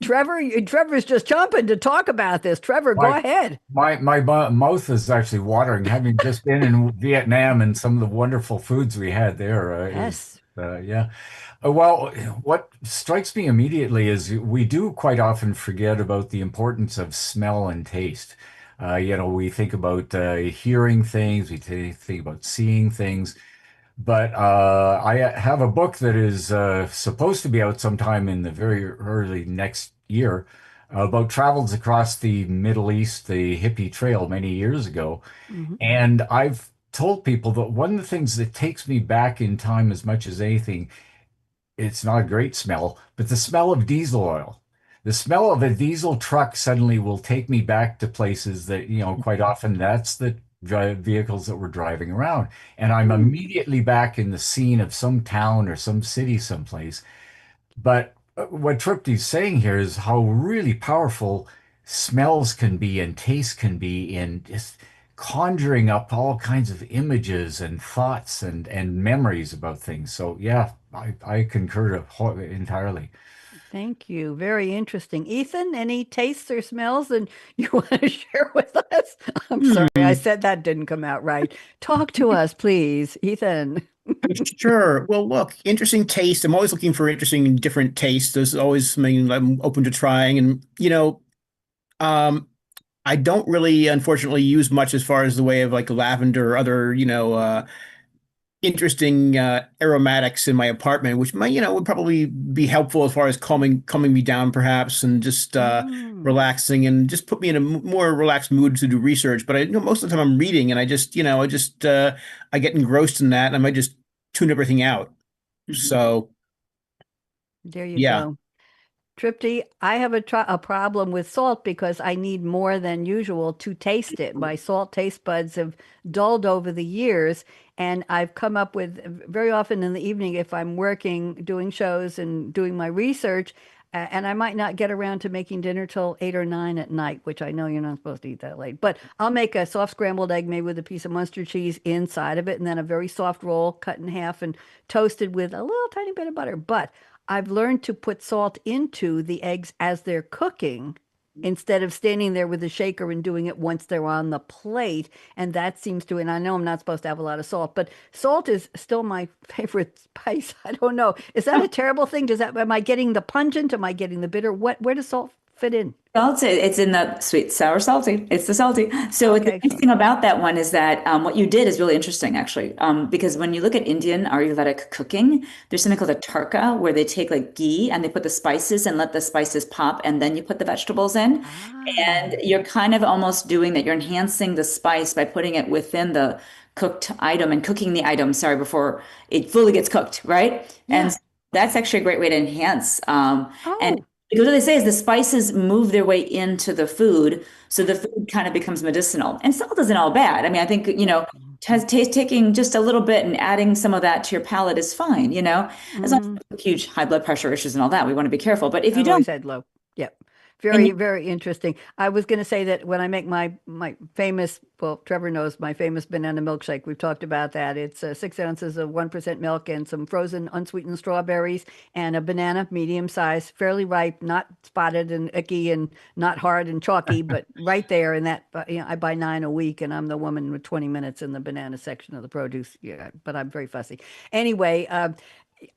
Trevor's just chomping to talk about this. Trevor, go ahead. My mouth is actually watering, having just been in Vietnam and some of the wonderful foods we had there. Yes. Yeah. Well, what strikes me immediately is we do quite often forget about the importance of smell and taste. We think about hearing things, we think about seeing things. But I have a book that is supposed to be out sometime in the very early next year about travels across the Middle East, the hippie trail many years ago. Mm-hmm. And I've told people that one of the things that takes me back in time as much as anything, it's not a great smell, but the smell of diesel oil. The smell of a diesel truck suddenly will take me back to places that, quite often that's the vehicles that we're driving around. And I'm immediately back in the scene of some town or some city someplace. But what Tripti's saying here is how really powerful smells can be and taste can be in just conjuring up all kinds of images and thoughts and memories about things. So yeah, I concur entirely. Thank you. Very interesting. Ethan, any tastes or smells that you want to share with us? I'm sorry, I said that didn't come out right. Talk to us, please, Ethan. Sure. Well, look, interesting taste. I'm always looking for interesting and different tastes. There's always something I'm open to trying. And, I don't really, unfortunately, use much as far as the way of like lavender or other, interesting aromatics in my apartment, which might, would probably be helpful as far as calming me down, perhaps, and just relaxing and just put me in a more relaxed mood to do research. But most of the time I'm reading, and I get engrossed in that, and I might just tune everything out. Mm-hmm. So There you yeah. go. Tripti, I have a problem with salt because I need more than usual to taste it. My salt taste buds have dulled over the years, and I've come up with very often in the evening if I'm working, doing shows and doing my research, and I might not get around to making dinner till 8 or 9 at night, which I know you're not supposed to eat that late. But I'll make a soft scrambled egg made with a piece of mustard cheese inside of it, and then a very soft roll cut in half and toasted with a little tiny bit of butter. But I've learned to put salt into the eggs as they're cooking instead of standing there with a shaker and doing it once they're on the plate. And that seems to, and I know I'm not supposed to have a lot of salt, but salt is still my favorite spice. I don't know. Is that a terrible thing? Am I getting the pungent? Am I getting the bitter? Where does salt fit in? Salt, it's in the sweet, sour, salty. It's the salty. So the Okay, nice thing about that one is that what you did is really interesting, actually, because when you look at Indian Ayurvedic cooking, there's something called a tarka, where they take like ghee and they put the spices and let the spices pop, and then you put the vegetables in. And Ah, you're kind of almost doing that. You're enhancing the spice by putting it within the cooked item and cooking the item, sorry, before it fully gets cooked, right? And yeah. that's actually a great way to enhance. And Oh, because what they say is the spices move their way into the food, so the food kind of becomes medicinal. And salt isn't all bad. I mean, I think, taste taking just a little bit and adding some of that to your palate is fine, as long as mm-hmm. you don't have huge high blood pressure issues and all that. We want to be careful. But if you I've always don't, had low. Yep. and Very, very interesting. I was going to say that when I make my famous, well, Trevor knows my famous banana milkshake. We've talked about that. It's 6 ounces of 1% milk and some frozen unsweetened strawberries and a banana, medium size, fairly ripe, not spotted and icky and not hard and chalky, but right there. And that, I buy 9 a week, and I'm the woman with 20 minutes in the banana section of the produce. Yeah, but I'm very fussy. Anyway,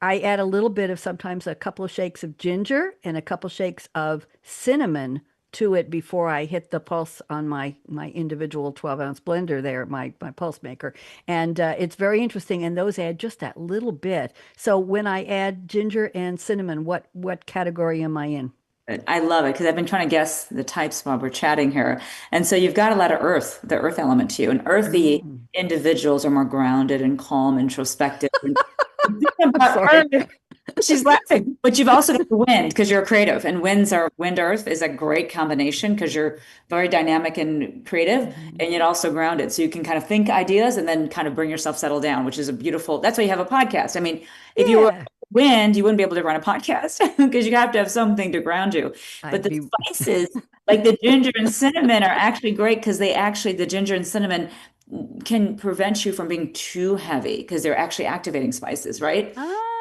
I add a little bit of sometimes a couple of shakes of ginger and a couple shakes of cinnamon to it before I hit the pulse on my individual 12-ounce blender there, my pulse maker. And it's very interesting. And those add just that little bit. So when I add ginger and cinnamon, what category am I in? I love it because I've been trying to guess the types while we're chatting here. And so you've got a lot of earth, the earth element to you. And earthy Mm. individuals are more grounded and calm, introspective. And I'm about sorry. earth, she's laughing. But you've also got the wind because you're creative. And wind earth is a great combination because you're very dynamic and creative Mhm. and yet also grounded. So you can kind of think ideas and then kind of bring yourself settle down, which is a beautiful, that's why you have a podcast. I mean, if you were Yeah, wind, you wouldn't be able to run a podcast because you have to have something to ground you. But I'd the be. spices, like the ginger and cinnamon, are actually great because the ginger and cinnamon can prevent you from being too heavy because they're actually activating spices, right?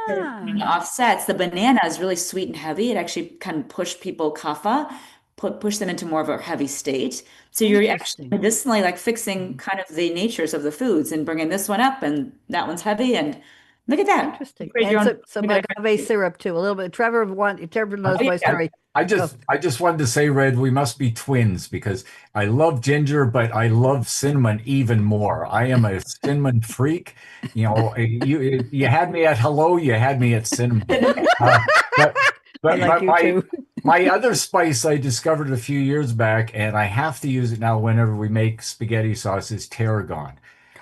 So it kind Ah, of offsets. The banana is really sweet and heavy. It actually can push people kapha, push them into more of a heavy state. So you're actually interesting. medicinally like fixing kind of the natures of the foods and bringing this one up and that one's heavy. And look at that. You Interesting. create your And own. some agave syrup too, a little bit. Trevor knows Oh, my yeah. story. Oh, I just wanted to say, Red, we must be twins because I love ginger, but I love cinnamon even more. I am a cinnamon freak. You had me at hello, you had me at cinnamon. Uh, but I like but you too. my other spice I discovered a few years back, and I have to use it now whenever we make spaghetti sauce, is tarragon.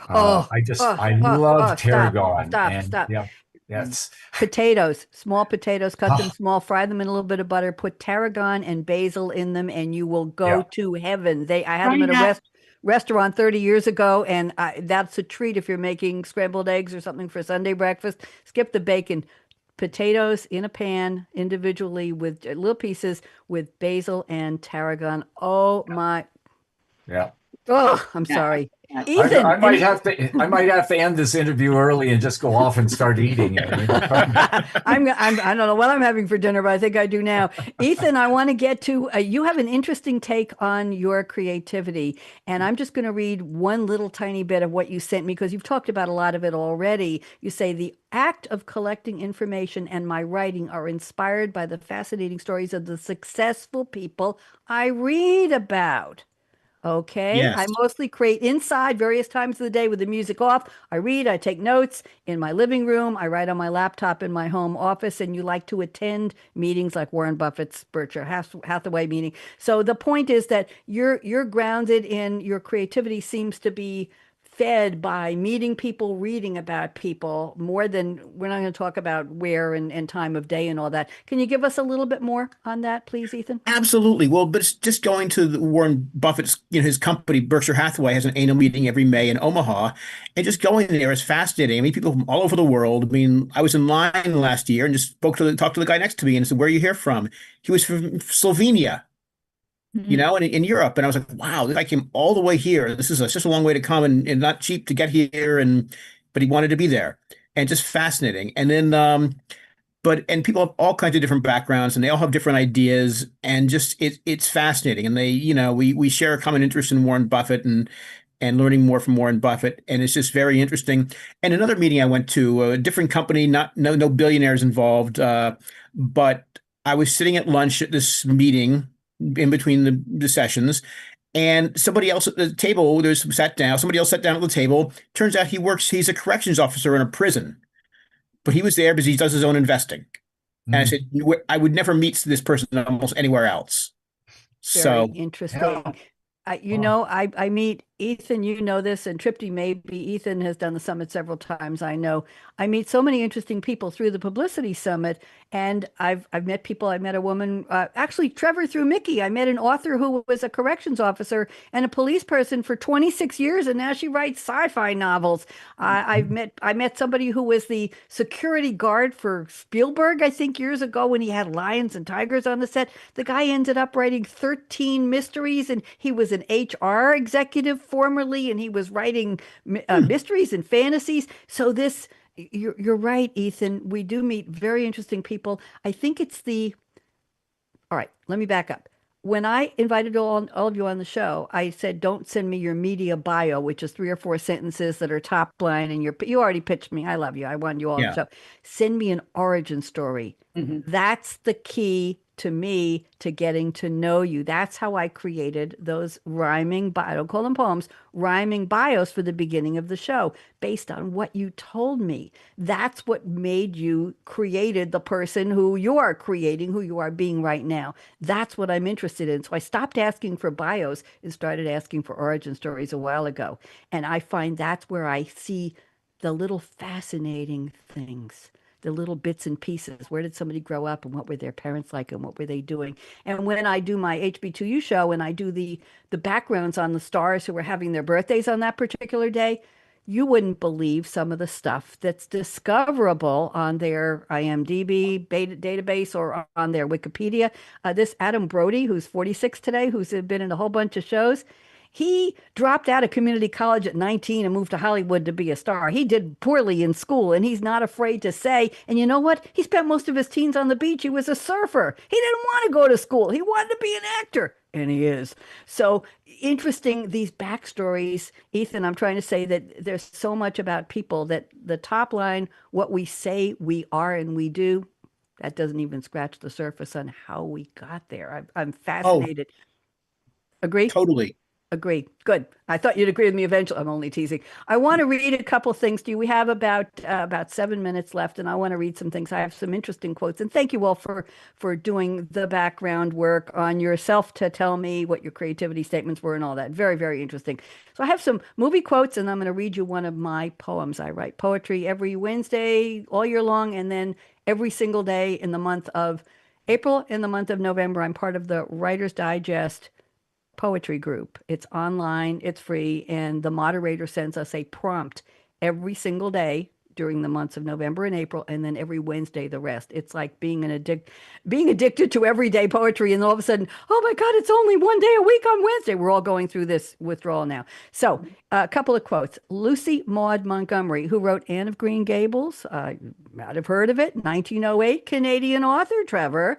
Oh, I love stop, tarragon, stop, and stop. yeah, that's Potatoes, small potatoes, cut them oh, small, fry them in a little bit of butter, put tarragon and basil in them, and you will go yeah. to heaven. I had them Try at a that. restaurant 30 years ago, and that's a treat if you're making scrambled eggs or something for Sunday breakfast. Skip the bacon. Potatoes in a pan individually with little pieces with basil and tarragon. Oh my, Yeah. oh, I'm Yeah. sorry. Yeah. Ethan, I might have to end this interview early and just go off and start eating it. I don't know what I'm having for dinner, but I think I do now. Ethan, I want to get to you have an interesting take on your creativity, and I'm just going to read one little tiny bit of what you sent me because you've talked about a lot of it already. You say the act of collecting information and my writing are inspired by the fascinating stories of the successful people I read about. Okay. I Yes. mostly create inside various times of the day with the music off. I read, I take notes in my living room. I write on my laptop in my home office. And you like to attend meetings like Warren Buffett's Berkshire Hathaway meeting. So the point is that you're grounded in your creativity seems to be fed by meeting people, reading about people more than we're not going to talk about where and time of day and all that. Can you give us a little bit more on that, please, Ethan? Absolutely. Well, but it's just going to Warren Buffett's, his company, Berkshire Hathaway, has an annual meeting every May in Omaha. And just going there is fascinating. I mean, people from all over the world. I mean, I was in line last year and just talked to the guy next to me and said, "Where are you here from?" He was from Slovenia, in Europe. And I was like, wow, this guy came all the way here. This is such a long way to come and not cheap to get here. But he wanted to be there, and just fascinating. And then, and people have all kinds of different backgrounds and they all have different ideas, and just it's fascinating. And we share a common interest in Warren Buffett and learning more from Warren Buffett. And it's just very interesting. And another meeting I went to, a different company, no billionaires involved, but I was sitting at lunch at this meeting in between the sessions, and somebody else at the table, somebody else sat down at the table. Turns out he's a corrections officer in a prison, but he was there because he does his own investing. And I said, I would never meet this person almost anywhere else. Very interesting. Yeah. I meet Ethan, you know this, and Trupti maybe. Ethan has done the summit several times. I know I meet so many interesting people through the publicity summit, and I've met people. I met a woman, actually Trevor through Mickey. I met an author who was a corrections officer and a police person for 26 years, and now she writes sci-fi novels. I met somebody who was the security guard for Spielberg, I think years ago when he had lions and tigers on the set. The guy ended up writing 13 mysteries, and he was an HR executive formerly, and he was writing mysteries and fantasies. So you're right, Ethan. We do meet very interesting people. I think all right, let me back up. When I invited all of you on the show, I said, don't send me your media bio, which is 3 or 4 sentences that are top line. And you already pitched me. I love you. I want you all on the show. Send me an origin story. That's the key to me to getting to know you. That's how I created those rhyming, I don't call them poems, rhyming bios for the beginning of the show based on what you told me. That's what made you created the person who you are creating, who you are being right now. That's what I'm interested in. So I stopped asking for bios and started asking for origin stories a while ago. And I find that's where I see the little fascinating things, the little bits and pieces. Where did somebody grow up and what were their parents like and what were they doing? And when I do my HB2U show and I do the backgrounds on the stars who were having their birthdays on that particular day, you wouldn't believe some of the stuff that's discoverable on their IMDb database or on their Wikipedia. This Adam Brody, who's 46 today, who's been in a whole bunch of shows, he dropped out of community college at 19 and moved to Hollywood to be a star. He did poorly in school, and he's not afraid to say, and you know what? He spent most of his teens on the beach. He was a surfer. He didn't want to go to school. He wanted to be an actor, and he is. So interesting, these backstories. Ethan, I'm trying to say that there's so much about people that the top line, what we say we are and we do, that doesn't even scratch the surface on how we got there. I'm fascinated. Agree? Totally. Agree. Good. I thought you'd agree with me eventually. I'm only teasing. I want to read a couple things to you. We have about 7 minutes left, and I want to read some things. I have some interesting quotes, and thank you all for doing the background work on yourself to tell me what your creativity statements were and all that. Very, very interesting. So I have some movie quotes, and I'm going to read you one of my poems. I write poetry every Wednesday all year long, and then every single day in the month of April. In the month of November, I'm part of the Writer's Digest poetry group. It's online, it's free, and the moderator sends us a prompt every single day during the months of November and April, and then every Wednesday the rest. It's like being addicted to everyday poetry, and all of a sudden, oh my God, it's only one day a week on Wednesday. We're all going through this withdrawal now. So a couple of quotes. Lucy Maud Montgomery, who wrote Anne of Green Gables, you might have heard of it, 1908, Canadian author, Trevor.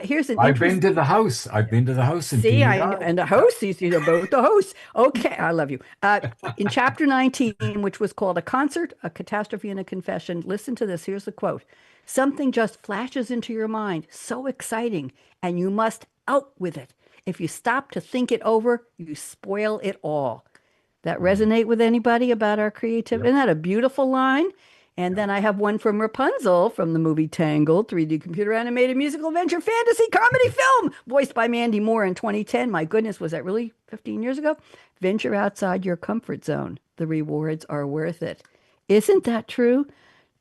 Here's an I've been to the house. I've been to the house in See, PEI. and the host, you see both the hosts. Okay, I love you. In chapter 19, which was called A Concert, a Catastrophe, and a Confession, listen to this. Here's the quote. Something just flashes into your mind, so exciting, and you must out with it. If you stop to think it over, you spoil it all. That resonate with anybody about our creativity? Isn't that a beautiful line? And Yeah. then I have one from Rapunzel from the movie Tangled, 3D computer animated musical adventure fantasy comedy film, voiced by Mandy Moore in 2010. My goodness, was that really 15 years ago? Venture outside your comfort zone. The rewards are worth it. Isn't that true? Hmm.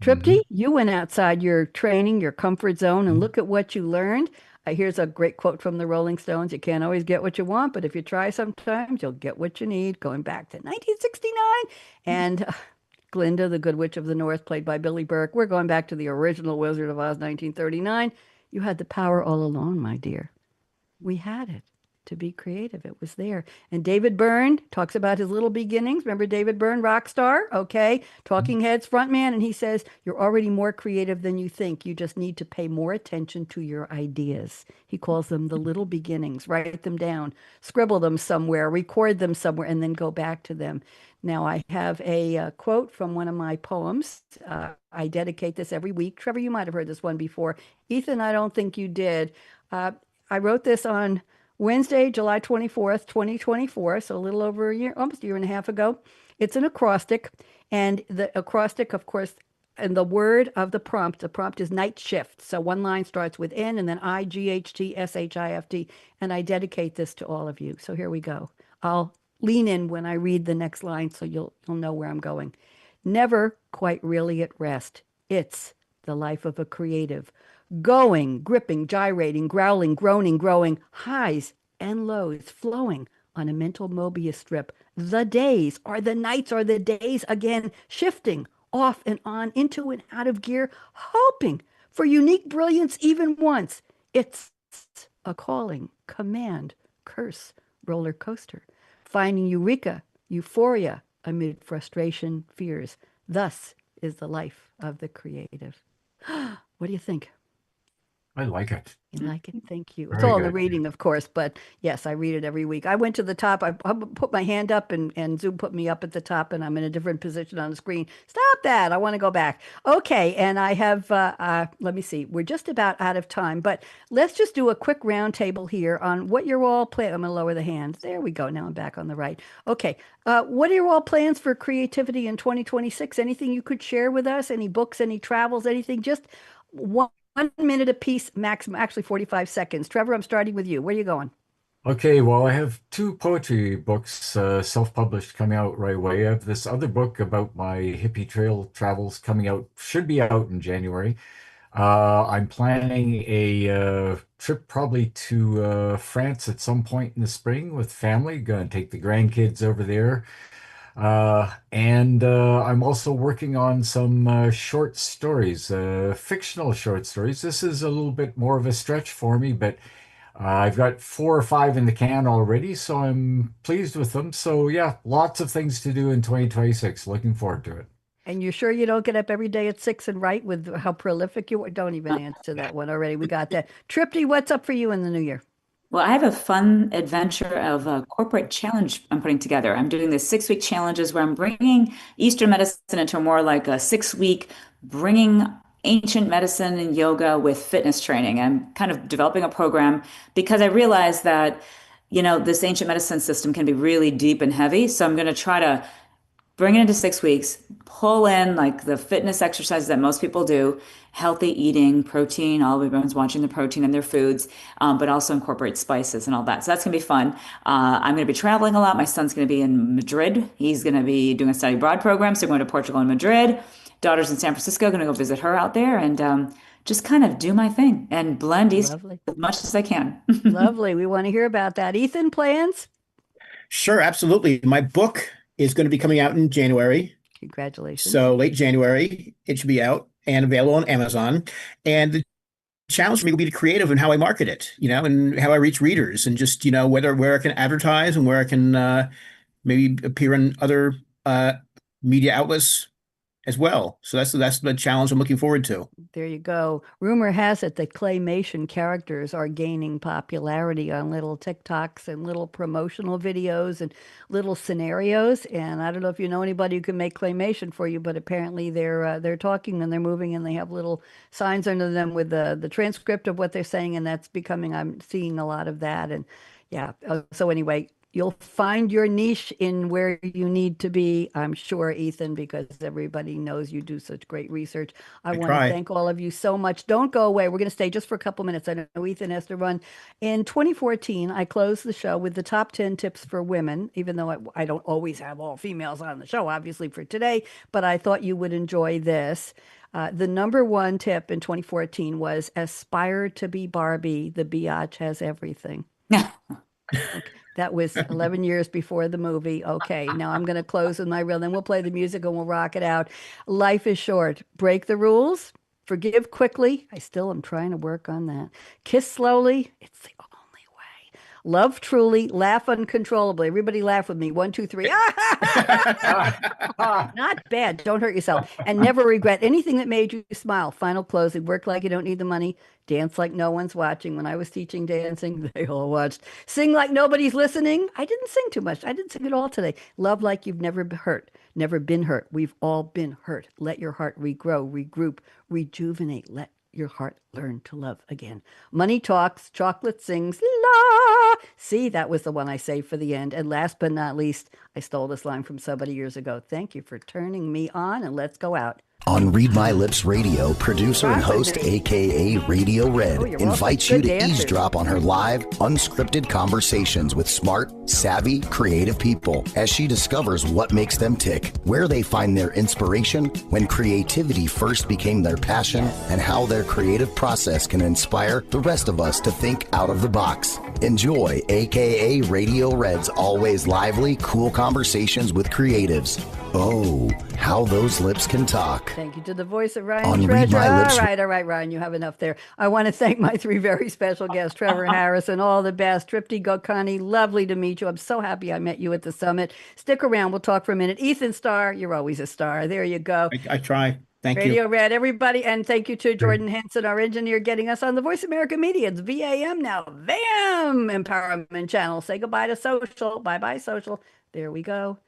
Tripti, you went outside your training, your comfort zone, and look at what you learned. Here's a great quote from the Rolling Stones. You can't always get what you want, but if you try sometimes, you'll get what you need. Going back to 1969. And Glinda, the Good Witch of the North, played by Billy Burke. We're going back to the original Wizard of Oz, 1939. You had the power all along, my dear. We had it to be creative. It was there. And David Byrne talks about his little beginnings. Remember David Byrne, rock star? Okay. Talking Heads frontman. And he says, you're already more creative than you think. You just need to pay more attention to your ideas. He calls them the little beginnings. Write them down, scribble them somewhere, record them somewhere, and then go back to them. Now, I have a quote from one of my poems. I dedicate this every week. Trevor, you might have heard this one before. Ethan, I don't think you did. Uh, I wrote this on Wednesday, July 24th, 2024, so a little over a year, almost a year and a half ago. It's an acrostic, and the acrostic, of course, and the word of the prompt is night shift. So one line starts with N and then IGHTSHIFT, and I dedicate this to all of you. So here we go. I'll lean in when I read the next line so you'll know where I'm going. Never quite really at rest. It's the life of a creative. Going, gripping, gyrating, growling, groaning, growing, highs and lows flowing on a mental Mobius strip. The days are the nights are the days again, shifting off and on, into and out of gear, hoping for unique brilliance even once. It's a calling, command, curse, roller coaster, finding eureka, euphoria amid frustration, fears. Thus is the life of the creative. What do you think? I like it. You like it? Thank you. It's Very all in the good. reading, of course, but yes, I read it every week. I went to the top. I put my hand up and Zoom put me up at the top, and I'm in a different position on the screen. Stop that. I want to go back. Okay. And I have, let me see, we're just about out of time, but let's just do a quick roundtable here on what you're all planning. I'm going to lower the hands. There we go. Now I'm back on the right. Okay. What are your all plans for creativity in 2026? Anything you could share with us? Any books, any travels, anything? Just one minute apiece, maximum, actually 45 seconds. Trevor, I'm starting with you. Where are you going? Okay, well, I have two poetry books self-published coming out right away. I have this other book about my hippie trail travels coming out, should be out in January. I'm planning a trip probably to France at some point in the spring with family. Going to take the grandkids over there. And I'm also working on some short stories, fictional short stories. This is a little bit more of a stretch for me, but I've got four or five in the can already, so I'm pleased with them. So yeah, lots of things to do in 2026. Looking forward to it. And you're sure you don't get up every day at 6 and write with how prolific you are? Don't even answer that one already. We got that. Tripty, what's up for you in the new year? Well, I have a fun adventure of a corporate challenge I'm putting together. I'm doing this 6 week challenges where I'm bringing Eastern medicine into more like a 6 week, bringing ancient medicine and yoga with fitness training. I'm kind of developing a program because I realize that, this ancient medicine system can be really deep and heavy. So I'm going to try to bring it into 6 weeks, pull in like the fitness exercises that most people do, healthy eating, protein, all everyone's watching the protein in their foods, but also incorporate spices and all that. So that's gonna be fun. I'm gonna be traveling a lot. My son's gonna be in Madrid. He's gonna be doing a study abroad program. So going to Portugal and Madrid. Daughter's in San Francisco, gonna go visit her out there and just kind of do my thing and blend East Lovely. as much as I can. Lovely. We want to hear about that. Ethan, plans? Sure, absolutely. My book is going to be coming out in January. Congratulations. So late January, it should be out and available on Amazon. And the challenge for me will be to creative in how I market it, and how I reach readers and just, where I can advertise and where I can maybe appear in other media outlets as well. So that's the challenge I'm looking forward to. There you go. Rumor has it that claymation characters are gaining popularity on little TikToks and little promotional videos and little scenarios. And I don't know if you know anybody who can make claymation for you, but apparently they're talking and they're moving and they have little signs under them with the transcript of what they're saying, and that's becoming. I'm seeing a lot of that. And yeah. So anyway, You'll find your niche in where you need to be, I'm sure, Ethan, because everybody knows you do such great research. I I want to try. thank all of you so much. Don't go away. We're going to stay just for a couple minutes. I know Ethan has to run. In 2014, I closed the show with the top 10 tips for women, even though I don't always have all females on the show, obviously, for today, but I thought you would enjoy this. The number one tip in 2014 was aspire to be Barbie. The biatch has everything. Okay. That was 11 years before the movie. Okay, now I'm going to close with my reel. Then we'll play the music and we'll rock it out. Life is short. Break the rules. Forgive quickly. I still am trying to work on that. Kiss slowly. It's the only way. Love truly. Laugh uncontrollably. Everybody laugh with me. 1, 2, 3. Not bad. Don't hurt yourself. And never regret anything that made you smile. Final closing. Work like you don't need the money. Dance like no one's watching. When I was teaching dancing, they all watched. Sing like nobody's listening. I didn't sing too much. I didn't sing at all today. Love like you've never been hurt. Never been hurt. We've all been hurt. Let your heart regrow, regroup, rejuvenate. Let your heart learn to love again. Money talks, chocolate sings, la. See, that was the one I saved for the end. And last but not least, I stole this line from somebody years ago. Thank you for turning me on, and let's go out. On Read My Lips Radio, producer and host, aka Radio Red, invites you to eavesdrop on her live, unscripted conversations with smart, savvy, creative people as she discovers what makes them tick, where they find their inspiration, when creativity first became their passion, and how their creative process can inspire the rest of us to think out of the box. Enjoy aka Radio Red's always lively, cool conversations with creatives. Oh, how those lips can talk. Thank you to the voice of Ryan On Treasure. Read My Lips. All right, Ryan, you have enough there. I want to thank my 3 very special guests, Trevor Harrison, all the best, Trupti Gokani, lovely to meet you. I'm so happy I met you at the summit. Stick around, we'll talk for a minute. Ethan Starr, you're always a star. There you go. I try. Thank you. Radio Red, everybody, and thank you to Jordan Henson, our engineer, getting us on the Voice America Media. It's VAM now, VAM Empowerment Channel. Say goodbye to social. Bye-bye, social. There we go.